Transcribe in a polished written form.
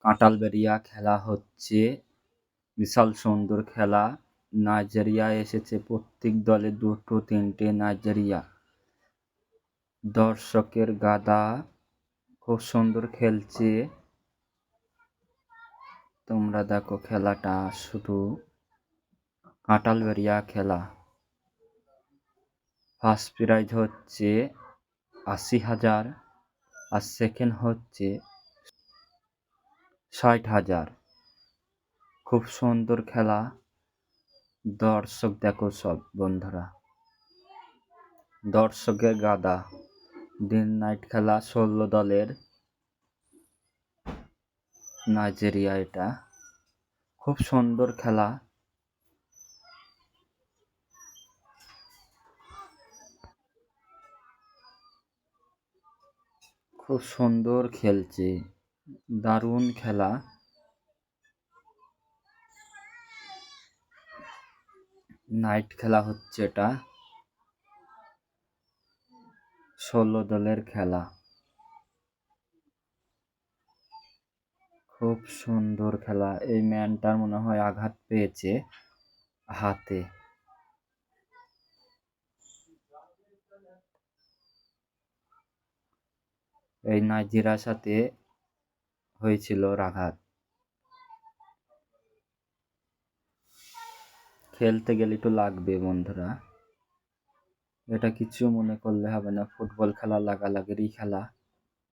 আটালবেরিয়া খেলা হচ্ছে, বিশাল সুন্দর খেলা। নাইজেরিয়া এসেছে, প্রত্যেক দলে 2-3টে নাইজেরিয়া। দর্শকের গাদা, খুব সুন্দর খেলছে। তোমরা দেখো খেলাটা, শুধু আটালবেরিয়া খেলা। ফার্স্ট প্রাইজ হচ্ছে 80,000 আর সেকেন্ড হচ্ছে 60,000। খুব সুন্দর খেলা। দর্শক দেখো সব বন্ধুরা, দর্শকের গাদা। দিন নাইট খেলা, 16 দলের নাইজেরিয়া। এটা খুব সুন্দর খেলা। খুব সুন্দর খেলছে, দারুণ খেলা। নাইট খেলা হচ্ছে, এটা 16 দলের খেলা। খুব সুন্দর খেলা। এই ম্যানটার মনে হয় আঘাত পেয়েছে হাতে। এই নাইজেরিয়ার সাথে হয়েছিল আঘাত। খেলতে গেলে একটু লাগবে বন্ধুরা, এটা কিছু মনে করলে হবে না। ফুটবল খেলা লাগালাগিরই খেলা।